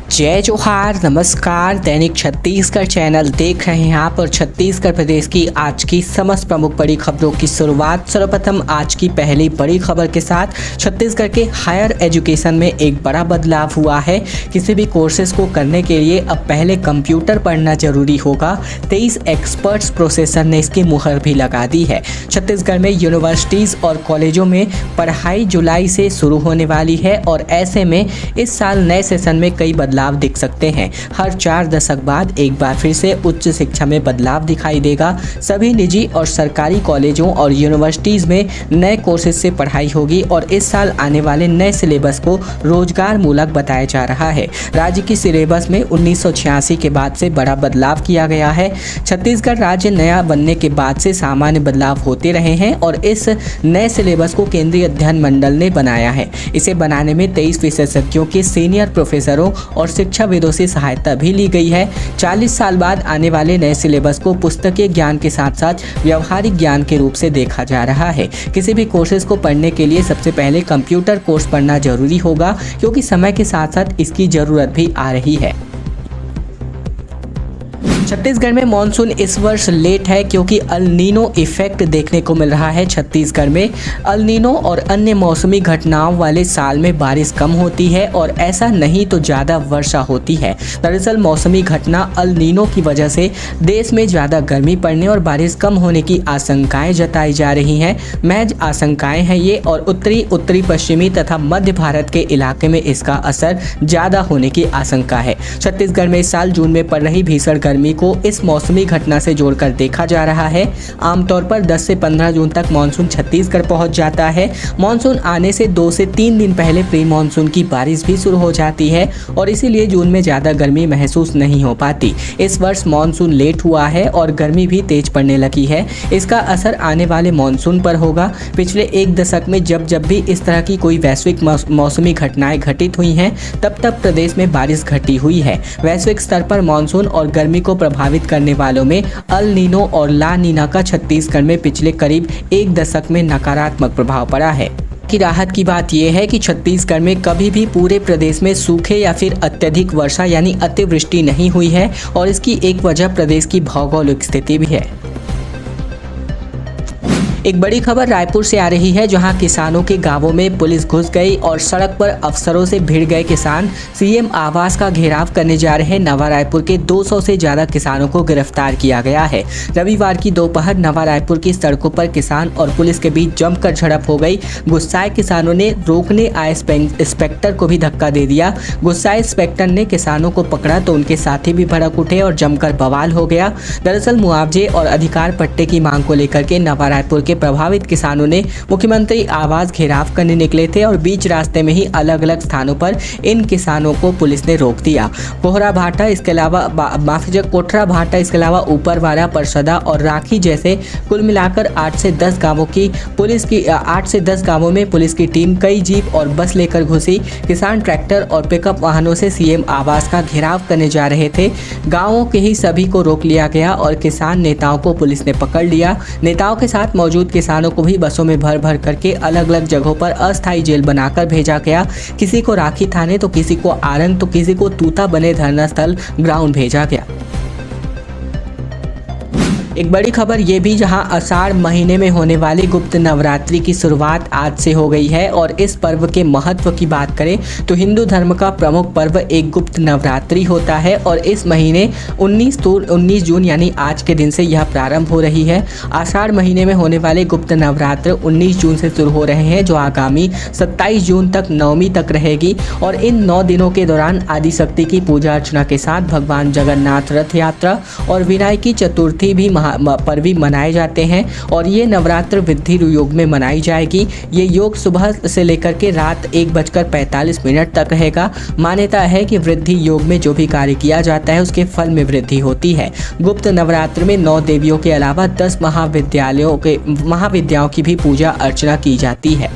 जय जोहार, नमस्कार। दैनिक छत्तीसगढ़ चैनल देख रहे हैं आप और छत्तीसगढ़ प्रदेश की आज की समस्त प्रमुख बड़ी खबरों की शुरुआत सर्वप्रथम आज की पहली बड़ी खबर के साथ। छत्तीसगढ़ के हायर एजुकेशन में एक बड़ा बदलाव हुआ है। किसी भी कोर्सेज को करने के लिए अब पहले कंप्यूटर पढ़ना जरूरी होगा। 23 एक्सपर्ट्स प्रोफेसर ने इसकी मुहर भी लगा दी है। छत्तीसगढ़ में यूनिवर्सिटीज़ और कॉलेजों में पढ़ाई जुलाई से शुरू होने वाली है और ऐसे में इस साल नए सेशन में कई बदलाव दिख सकते हैं। हर 4 दशक बाद एक बार फिर से उच्च शिक्षा में बदलाव दिखाई देगा। सभी निजी और सरकारी कॉलेजों और यूनिवर्सिटीज़ में नए कोर्सेज से पढ़ाई होगी और इस साल आने वाले नए सिलेबस को रोजगार मूलक बताया जा रहा है। राज्य की सिलेबस में 1986 के बाद से बड़ा बदलाव किया गया है। छत्तीसगढ़ राज्य नया बनने के बाद से सामान्य बदलाव होते रहे हैं और इस नए सिलेबस को केंद्रीय अध्ययन मंडल ने बनाया है। इसे बनाने में 23 विशेषज्ञों के सीनियर प्रोफेसरों और शिक्षाविदों से सहायता भी ली गई है। 40 साल बाद आने वाले नए सिलेबस को पुस्तकीय ज्ञान के साथ साथ व्यवहारिक ज्ञान के रूप से देखा जा रहा है। किसी भी कोर्सेज को पढ़ने के लिए सबसे पहले कंप्यूटर कोर्स पढ़ना जरूरी होगा, क्योंकि समय के साथ साथ इसकी ज़रूरत भी आ रही है। छत्तीसगढ़ में मानसून इस वर्ष लेट है क्योंकि अल नीनो इफेक्ट देखने को मिल रहा है। छत्तीसगढ़ में अल नीनो और अन्य मौसमी घटनाओं वाले साल में बारिश कम होती है और ऐसा नहीं तो ज़्यादा वर्षा होती है। दरअसल मौसमी घटना अल नीनो की वजह से देश में ज़्यादा गर्मी पड़ने और बारिश कम होने की आशंकाएं जताई जा रही हैं। महज आशंकाएं हैं ये, और उत्तरी पश्चिमी तथा मध्य भारत के इलाके में इसका असर ज़्यादा होने की आशंका है। छत्तीसगढ़ में इस साल जून में पड़ रही भीषण गर्मी को इस मौसमी घटना से जोड़कर देखा जा रहा है। आमतौर पर 10 से 15 जून तक मानसून छत्तीसगढ़ पहुंच जाता है। मानसून आने से 2 से 3 दिन पहले प्री मानसून की बारिश भी शुरू हो जाती है और इसीलिए जून में ज़्यादा गर्मी महसूस नहीं हो पाती। इस वर्ष मानसून लेट हुआ है और गर्मी भी तेज पड़ने लगी है। इसका असर आने वाले मानसून पर होगा। पिछले एक दशक में जब भी इस तरह की कोई वैश्विक मौसमी घटनाएं घटित हुई हैं, तब प्रदेश में बारिश घटी हुई है। वैश्विक स्तर पर मानसून और गर्मी को प्रभावित करने वालों में अल नीनो और ला नीना का छत्तीसगढ़ में पिछले करीब एक दशक में नकारात्मक प्रभाव पड़ा है। की राहत की बात यह है कि छत्तीसगढ़ में कभी भी पूरे प्रदेश में सूखे या फिर अत्यधिक वर्षा यानी अतिवृष्टि नहीं हुई है और इसकी एक वजह प्रदेश की भौगोलिक स्थिति भी है। एक बड़ी खबर रायपुर से आ रही है, जहां किसानों के गांवों में पुलिस घुस गई और सड़क पर अफसरों से भिड़ गए किसान। सीएम आवास का घेराव करने जा रहे नवा रायपुर के 200 से ज़्यादा किसानों को गिरफ्तार किया गया है। रविवार की दोपहर नवा रायपुर की सड़कों पर किसान और पुलिस के बीच जमकर झड़प हो गई। गुस्साए किसानों ने रोकने आए इंस्पेक्टर को भी धक्का दे दिया। गुस्साए इंस्पेक्टर ने किसानों को पकड़ा तो उनके साथी भी भड़क उठे और जमकर बवाल हो गया। दरअसल मुआवजे और अधिकार पट्टे की मांग को लेकर के नवा रायपुर के प्रभावित किसानों ने मुख्यमंत्री आवास घेराव करने निकले थे और बीच रास्ते में ही अलग अलग स्थानों पर इन किसानों को पुलिस ने रोक दिया। कोहरा भाटा, इसके अलावा कोठरा भाटा, इसके अलावा ऊपरवाड़ा, परसदा और राखी जैसे कुल मिलाकर 8 से 10 गांवों में पुलिस की टीम कई जीप और बस लेकर घुसी। किसान ट्रैक्टर और पिकअप वाहनों से सीएम आवास का घेराव करने जा रहे थे। गाँवों के ही सभी को रोक लिया गया और किसान नेताओं को पुलिस ने पकड़ लिया। नेताओं के साथ मौजूद किसानों को भी बसों में भर करके अलग अलग जगहों पर अस्थायी जेल बनाकर भेजा गया। किसी को राखी थाने तो किसी को आरंग तो किसी को तूता बने धरना स्थल ग्राउंड भेजा गया। एक बड़ी खबर ये भी, जहां आषाढ़ महीने में होने वाली गुप्त नवरात्रि की शुरुआत आज से हो गई है और इस पर्व के महत्व की बात करें तो हिंदू धर्म का प्रमुख पर्व एक गुप्त नवरात्रि होता है और इस महीने 19 जून यानी आज के दिन से यह प्रारंभ हो रही है। आषाढ़ महीने में होने वाले गुप्त नवरात्र 19 जून से शुरू हो रहे हैं, जो आगामी 27 जून तक नवमी तक रहेगी और इन 9 दिनों के दौरान आदिशक्ति की पूजा अर्चना के साथ भगवान जगन्नाथ रथ यात्रा और विनायकी चतुर्थी भी पर्व भी मनाए जाते हैं और ये नवरात्र वृद्धि योग में मनाई जाएगी। ये योग सुबह से लेकर के रात 1:45 तक रहेगा। मान्यता है कि वृद्धि योग में जो भी कार्य किया जाता है उसके फल में वृद्धि होती है। गुप्त नवरात्र में 9 देवियों के अलावा 10 महाविद्याओं की भी पूजा अर्चना की जाती है।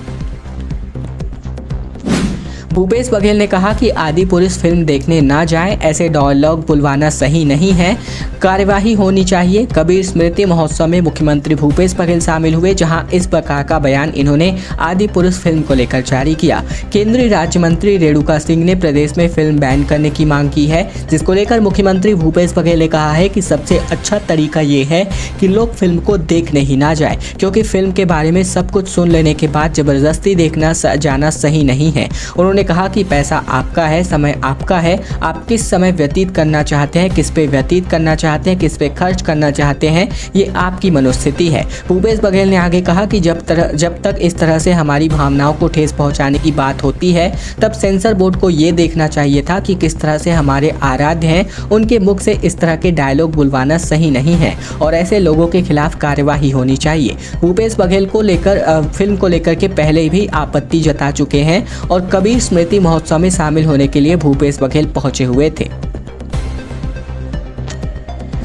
भूपेश बघेल ने कहा कि आदि पुरुष फिल्म देखने ना जाएं, ऐसे डायलॉग बुलवाना सही नहीं है, कार्यवाही होनी चाहिए। कबीर स्मृति महोत्सव में मुख्यमंत्री भूपेश बघेल शामिल हुए, जहां इस प्रकार का बयान इन्होंने आदि पुरुष फिल्म को लेकर जारी किया। केंद्रीय राज्य मंत्री रेणुका सिंह ने प्रदेश में फिल्म बैन करने की मांग की है, जिसको लेकर मुख्यमंत्री भूपेश बघेल ने कहा है कि सबसे अच्छा तरीका ये है कि लोग फिल्म को देखने ही ना जाए, क्योंकि फिल्म के बारे में सब कुछ सुन लेने के बाद जबरदस्ती देखना जाना सही नहीं है। उन्होंने कहा कि पैसा आपका है, समय आपका है, आप किस समय व्यतीत करना चाहते हैं, किस पे व्यतीत करना चाहते हैं, किस पे खर्च करना चाहते हैं, ये आपकी मनोस्थिति है। भूपेश बघेल ने आगे कहा कि जब तक इस तरह से हमारी भावनाओं को ठेस पहुंचाने की बात होती है, तब सेंसर बोर्ड को ये देखना चाहिए था कि किस तरह से हमारे आराध्य हैं, उनके मुख से इस तरह के डायलॉग बुलवाना सही नहीं है और ऐसे लोगों के खिलाफ कार्यवाही होनी चाहिए। भूपेश बघेल को लेकर फिल्म को लेकर के पहले भी आपत्ति जता चुके हैं और कबीर स्मृति महोत्सव में शामिल होने के लिए भूपेश बघेल पहुंचे हुए थे।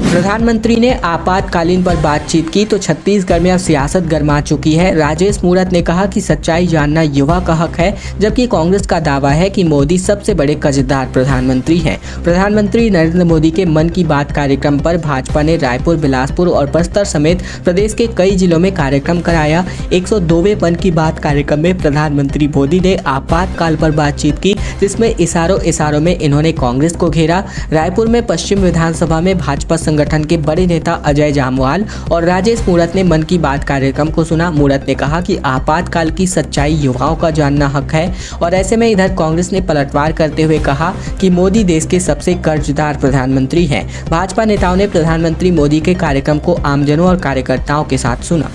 प्रधानमंत्री ने आपातकालीन पर बातचीत की तो छत्तीसगढ़ में अब सियासत गर्मा चुकी है। राजेश मूरत ने कहा कि सच्चाई जानना युवा का हक है, जबकि कांग्रेस का दावा है कि मोदी सबसे बड़े कर्जदार प्रधानमंत्री हैं। प्रधानमंत्री नरेंद्र मोदी के मन की बात कार्यक्रम पर भाजपा ने रायपुर, बिलासपुर और बस्तर समेत प्रदेश के कई जिलों में कार्यक्रम कराया। 102वें मन की बात कार्यक्रम में प्रधानमंत्री मोदी ने आपातकाल पर बातचीत की, जिसमें इशारों में इन्होंने कांग्रेस को घेरा। रायपुर में पश्चिम विधानसभा में भाजपा संगठन के बड़े नेता अजय जामवाल और राजेश मूरत ने मन की बात कार्यक्रम को सुना। मूरत ने कहा कि आपातकाल की सच्चाई युवाओं का जानना हक है और ऐसे में इधर कांग्रेस ने पलटवार करते हुए कहा कि मोदी देश के सबसे कर्जदार प्रधानमंत्री हैं। भाजपा नेताओं ने प्रधानमंत्री मोदी के कार्यक्रम को आमजनों और कार्यकर्ताओं के साथ सुना।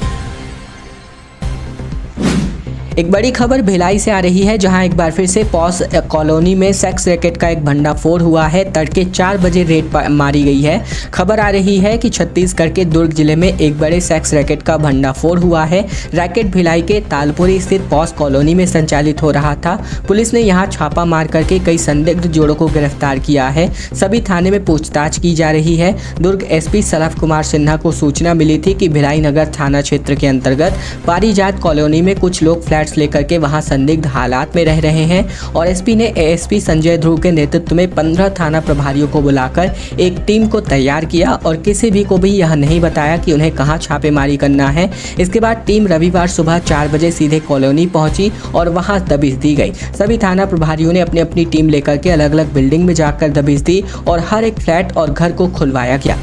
एक बड़ी खबर भिलाई से आ रही है, जहां एक बार फिर से पॉस कॉलोनी में सेक्स रैकेट का एक भंडाफोड़ हुआ है। तड़के 4 बजे रेड मारी गई है। खबर आ रही है कि छत्तीसगढ़ के दुर्ग जिले में एक बड़े सेक्स रैकेट का भंडाफोड़ हुआ है। रैकेट भिलाई के तालपुरी स्थित पॉस कॉलोनी में संचालित हो रहा था। पुलिस ने यहां छापा मार करके कई संदिग्ध जोड़ों को गिरफ्तार किया है। सभी थाने में पूछताछ की जा रही है। दुर्ग एसपी सलभ कुमार सिन्हा को सूचना मिली थी कि भिलाई नगर थाना क्षेत्र के अंतर्गत पारिजात कॉलोनी में कुछ लोग फ्लैट लेकर के वहां संदिग्ध हालात में रह रहे हैं और एसपी ने एएसपी संजय ध्रुव के नेतृत्व में 15 थाना प्रभारियों को बुलाकर एक टीम को तैयार किया और किसी भी को भी यह नहीं बताया कि उन्हें कहां छापेमारी करना है। इसके बाद टीम रविवार सुबह 4 बजे सीधे कॉलोनी पहुंची और वहां दबिश दी गई। सभी थाना प्रभारियों ने अपनी अपनी टीम लेकर के अलग अलग बिल्डिंग में जाकर दबिश दी और हर एक फ्लैट और घर को खुलवाया गया।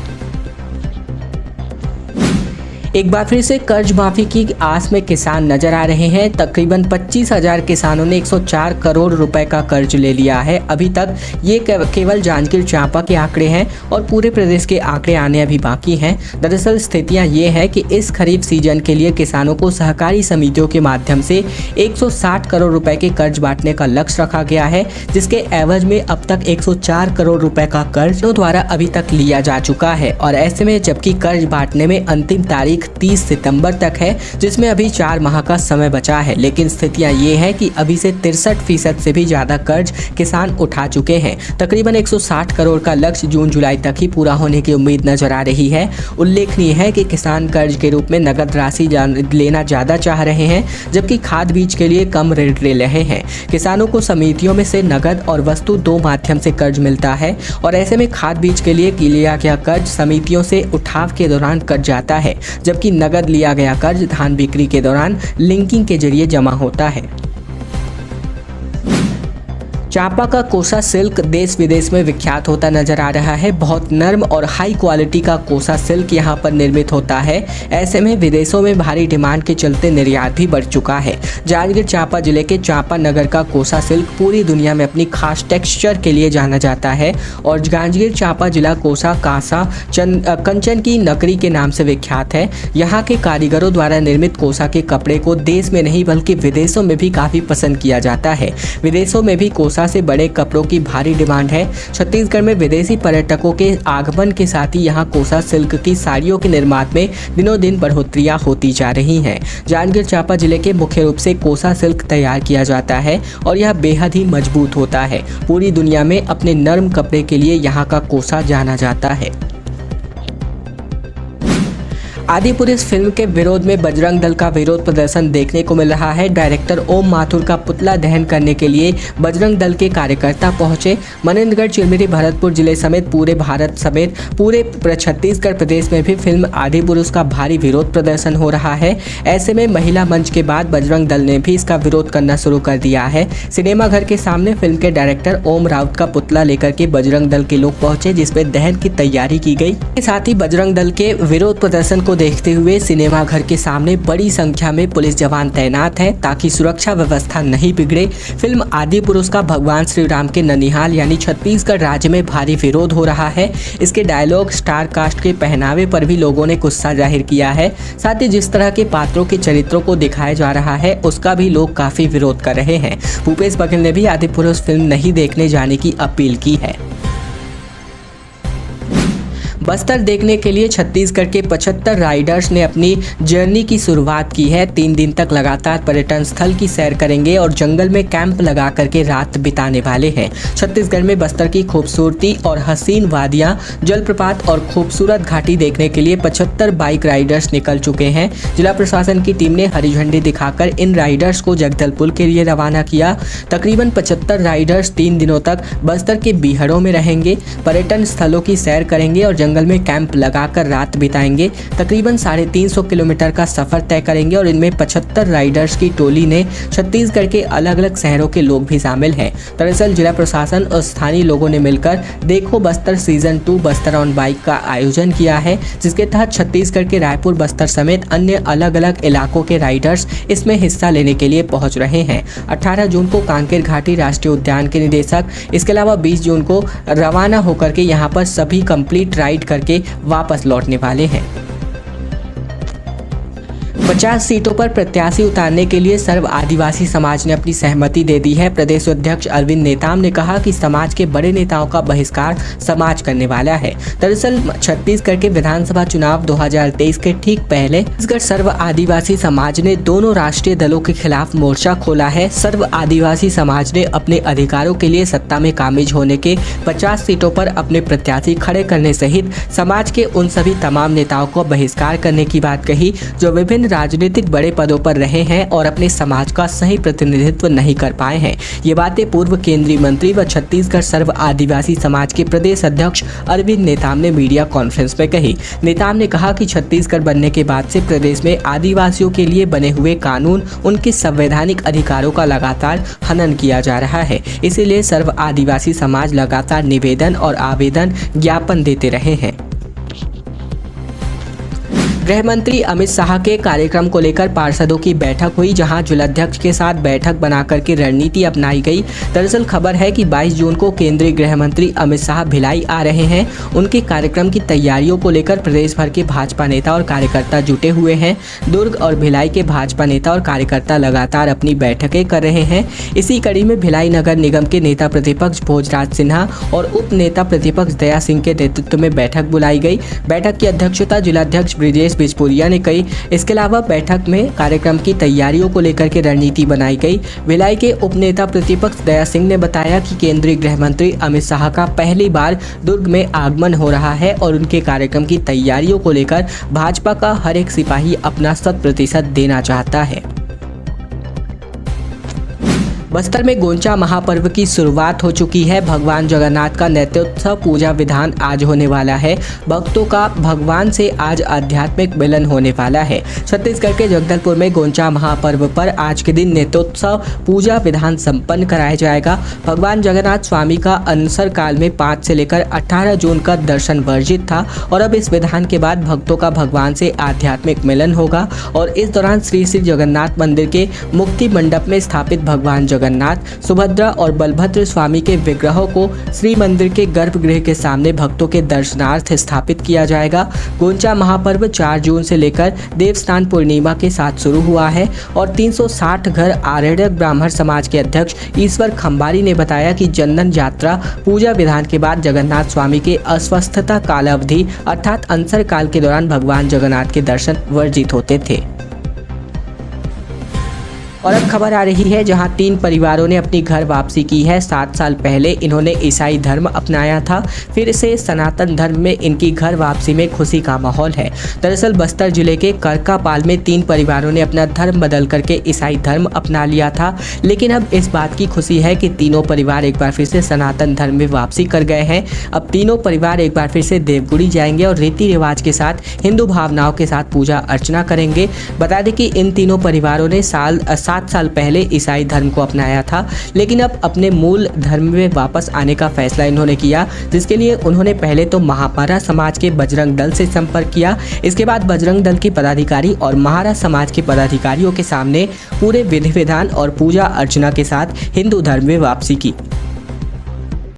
एक बार फिर से कर्ज माफी की आस में किसान नजर आ रहे हैं। तकरीबन 25,000 किसानों ने 104 करोड़ रुपए का कर्ज ले लिया है। अभी तक ये केवल जांजगीर चांपा के आंकड़े हैं और पूरे प्रदेश के आंकड़े आने अभी बाकी हैं। दरअसल स्थितियां ये है कि इस खरीफ सीजन के लिए किसानों को सहकारी समितियों के माध्यम से 160 करोड़ रुपए के कर्ज बांटने का लक्ष्य रखा गया है, जिसके एवज में अब तक 104 करोड़ रुपए का कर्ज द्वारा अभी तक लिया जा चुका है। और ऐसे में जबकि कर्ज बांटने में अंतिम तारीख 30 सितंबर तक है, जिसमें अभी 4 माह का समय बचा है, लेकिन स्थितियां ये है कि अभी से 63% से भी ज्यादा कर्ज किसान उठा चुके हैं। तकरीबन 160 करोड़ का लक्ष्य जून जुलाई तक ही पूरा होने की उम्मीद नजर आ रही है। उल्लेखनीय है कि किसान कर्ज के रूप में नगद राशि लेना ज्यादा चाह रहे हैं, जबकि खाद बीज के लिए कम रेट ले रहे हैं। किसानों को समितियों में से नगद और वस्तु 2 माध्यम से कर्ज मिलता है और ऐसे में खाद बीज के लिए लिया गया कर्ज समितियों से उठाव के दौरान कट जाता है, जबकि नगद लिया गया कर्ज धान बिक्री के दौरान लिंकिंग के जरिए जमा होता है। चांपा का कोसा सिल्क देश विदेश में विख्यात होता नजर आ रहा है। बहुत नर्म और हाई क्वालिटी का कोसा सिल्क यहां पर निर्मित होता है। ऐसे में विदेशों में भारी डिमांड के चलते निर्यात भी बढ़ चुका है। जांजगीर चांपा जिले के चांपा नगर का कोसा सिल्क पूरी दुनिया में अपनी खास टेक्सचर के लिए जाना जाता है और जांजगीर चांपा जिला कोसा कांसा कंचन की नगरी के नाम से विख्यात है। यहाँ के कारीगरों द्वारा निर्मित कोसा के कपड़े को देश में नहीं बल्कि विदेशों में भी काफी पसंद किया जाता है। विदेशों में भी कोसा से बड़े कपड़ों की भारी डिमांड है। छत्तीसगढ़ में विदेशी पर्यटकों के आगमन के साथ ही यहाँ कोसा सिल्क की साड़ियों के निर्माण में दिनों दिन बढ़ोतरियां होती जा रही हैं। जांजगीर चांपा जिले के मुख्य रूप से कोसा सिल्क तैयार किया जाता है और यह बेहद ही मजबूत होता है। पूरी दुनिया में अपने नर्म कपड़े के लिए यहाँ का कोसा जाना जाता है। आदिपुरुष फिल्म के विरोध में बजरंग दल का विरोध प्रदर्शन देखने को मिल रहा है। डायरेक्टर ओम माथुर का पुतला दहन करने के लिए बजरंग दल के कार्यकर्ता पहुंचे। मनेंद्रगढ़, चिरमिरी, भरतपुर जिले समेत पूरे भारत समेत पूरे छत्तीसगढ़ प्रदेश में भी फिल्म आदिपुरुष का भारी विरोध प्रदर्शन हो रहा है। ऐसे में महिला मंच के बाद बजरंग दल ने भी इसका विरोध करना शुरू कर दिया है। सिनेमा घर के सामने फिल्म के डायरेक्टर ओम राउत का पुतला लेकर के बजरंग दल के लोग पहुंचे, जिसमें दहन की तैयारी की गई। साथ ही बजरंग दल के विरोध प्रदर्शन को देखते हुए सिनेमा घर के सामने बड़ी संख्या में पुलिस जवान तैनात हैं ताकि सुरक्षा व्यवस्था नहीं बिगड़े। फिल्म आदिपुरुष का भगवान श्री राम के ननिहाल यानी छत्तीसगढ़ राज्य में भारी विरोध हो रहा है। इसके डायलॉग, स्टार कास्ट के पहनावे पर भी लोगों ने गुस्सा जाहिर किया है। साथ ही जिस तरह के पात्रों के चरित्रों को दिखाया जा रहा है उसका भी लोग काफी विरोध कर रहे हैं। भूपेश बघेल ने भी आदिपुरुष फिल्म नहीं देखने जाने की अपील की है। बस्तर देखने के लिए छत्तीसगढ़ के 75 राइडर्स ने अपनी जर्नी की शुरुआत की है। 3 दिन तक लगातार पर्यटन स्थल की सैर करेंगे और जंगल में कैंप लगा करके रात बिताने वाले हैं। छत्तीसगढ़ में बस्तर की खूबसूरती और हसीन वादियां, जलप्रपात और खूबसूरत घाटी देखने के लिए 75 बाइक राइडर्स निकल चुके हैं। जिला प्रशासन की टीम ने हरी झंडी दिखाकर इन राइडर्स को जगदलपुर के लिए रवाना किया। तकरीबन 75 राइडर्स 3 दिनों तक बस्तर के बीहड़ों में रहेंगे, पर्यटन स्थलों की सैर करेंगे और जंगल में कैंप लगाकर रात बिताएंगे। तकरीबन 350 किलोमीटर का सफर तय करेंगे और इनमें 75 राइडर्स की टोली ने छत्तीसगढ़ के अलग अलग शहरों के लोग भी शामिल हैं। दरअसल जिला प्रशासन और स्थानीय लोगों ने मिलकर देखो Bastar season 2 Bastar on bike का आयोजन किया है, जिसके तहत छत्तीसगढ़ के रायपुर, बस्तर समेत अन्य अलग अलग इलाकों के राइडर्स इसमें हिस्सा लेने के लिए पहुंच रहे हैं। 18 जून को कांकेर घाटी राष्ट्रीय उद्यान के निदेशक, इसके अलावा 20 जून को रवाना होकर के यहाँ पर सभी कंप्लीट राइड करके वापस लौटने वाले हैं। 50 सीटों पर प्रत्याशी उतारने के लिए सर्व आदिवासी समाज ने अपनी सहमति दे दी है। प्रदेश अध्यक्ष अरविंद नेताम ने कहा कि समाज के बड़े नेताओं का बहिष्कार समाज करने वाला है। दरअसल छत्तीसगढ़ के विधानसभा चुनाव 2023 के ठीक पहले छत्तीसगढ़ सर्व आदिवासी समाज ने दोनों राष्ट्रीय दलों के खिलाफ मोर्चा खोला है। सर्व आदिवासी समाज ने अपने अधिकारों के लिए सत्ता में कामयाब होने के 50 सीटों पर अपने प्रत्याशी खड़े करने सहित समाज के उन सभी तमाम नेताओं को बहिष्कार करने की बात कही जो विभिन्न राजनीतिक बड़े पदों पर रहे हैं और अपने समाज का सही प्रतिनिधित्व नहीं कर पाए हैं। ये बातें पूर्व केंद्रीय मंत्री व छत्तीसगढ़ सर्व आदिवासी समाज के प्रदेश अध्यक्ष अरविंद नेताम ने मीडिया कॉन्फ्रेंस में कही। नेताम ने कहा कि छत्तीसगढ़ बनने के बाद से प्रदेश में आदिवासियों के लिए बने हुए कानून, उनके संवैधानिक अधिकारों का लगातार हनन किया जा रहा है। इसीलिए सर्व आदिवासी समाज लगातार निवेदन और आवेदन ज्ञापन देते रहे हैं। गृह मंत्री अमित शाह के कार्यक्रम को लेकर पार्षदों की बैठक हुई, जहां जिलाध्यक्ष के साथ बैठक बनाकर के रणनीति अपनाई गई। दरअसल खबर है कि 22 जून को केंद्रीय गृह मंत्री अमित शाह भिलाई आ रहे हैं। उनके कार्यक्रम की तैयारियों को लेकर प्रदेश भर के भाजपा नेता और कार्यकर्ता जुटे हुए हैं। दुर्ग और भिलाई के भाजपा नेता और कार्यकर्ता लगातार अपनी बैठकें कर रहे हैं। इसी कड़ी में भिलाई नगर निगम के नेता प्रतिपक्ष भोजराज सिन्हा और उप नेता प्रतिपक्ष दया सिंह के नेतृत्व में बैठक बुलाई गई। बैठक की अध्यक्षता जिलाध्यक्ष ब्रिजेश बिजपुरिया ने कही। इसके अलावा बैठक में कार्यक्रम की तैयारियों को लेकर के रणनीति बनाई गई। भिलाई के उप नेता प्रतिपक्ष दया सिंह ने बताया कि केंद्रीय गृह मंत्री अमित शाह का पहली बार दुर्ग में आगमन हो रहा है और उनके कार्यक्रम की तैयारियों को लेकर भाजपा का हर एक सिपाही अपना 100% देना चाहता है। बस्तर में गोंचा महापर्व की शुरुआत हो चुकी है। भगवान जगन्नाथ का नेत्रोत्सव पूजा विधान आज होने वाला है। भक्तों का भगवान से आज आध्यात्मिक मिलन होने वाला है। छत्तीसगढ़ के जगदलपुर में गोंचा महापर्व पर आज के दिन नेत्रोत्सव पूजा विधान संपन्न कराया जाएगा। भगवान जगन्नाथ स्वामी का अनसर काल में 5 से लेकर 18 जून का दर्शन वर्जित था और अब इस विधान के बाद भक्तों का भगवान से आध्यात्मिक मिलन होगा और इस दौरान श्री श्री जगन्नाथ मंदिर के मुक्ति मंडप में स्थापित भगवान जगन्नाथ, सुभद्रा और बलभद्र स्वामी के विग्रहों को श्री मंदिर के गर्भगृह के सामने भक्तों के दर्शनार्थ स्थापित किया जाएगा। गोंचा महापर्व 4 जून से लेकर देवस्नान पूर्णिमा के साथ शुरू हुआ है और 360 घर आरण्यक ब्राह्मण समाज के अध्यक्ष ईश्वर खंबारी ने बताया कि जनन यात्रा पूजा विधान के बाद जगन्नाथ स्वामी के अस्वस्थता कालावधि अर्थात अनसर काल के दौरान भगवान जगन्नाथ के दर्शन वर्जित होते थे। और अब खबर आ रही है जहां 3 परिवारों ने अपनी घर वापसी की है। 7 साल पहले इन्होंने ईसाई धर्म अपनाया था, फिर से सनातन धर्म में इनकी घर वापसी में खुशी का माहौल है। दरअसल बस्तर जिले के करकापाल में 3 परिवारों ने अपना धर्म बदल करके ईसाई धर्म अपना लिया था, लेकिन अब इस बात की खुशी है कि तीनों परिवार एक बार फिर से सनातन धर्म में वापसी कर गए हैं। अब तीनों परिवार एक बार फिर से देवगुड़ी जाएंगे और रीति रिवाज के साथ हिंदू भावनाओं के साथ पूजा अर्चना करेंगे। बता दें कि इन तीनों परिवारों ने 7 साल पहले ईसाई धर्म को अपनाया था, लेकिन अब अपने मूल धर्म में वापस आने का फैसला इन्होंने किया, जिसके लिए उन्होंने पहले तो महापरा समाज के बजरंग दल से संपर्क किया। इसके बाद बजरंग दल के पदाधिकारी और महारा समाज के पदाधिकारियों के सामने पूरे विधि विधान और पूजा अर्चना के साथ हिंदू धर्म में वापसी की।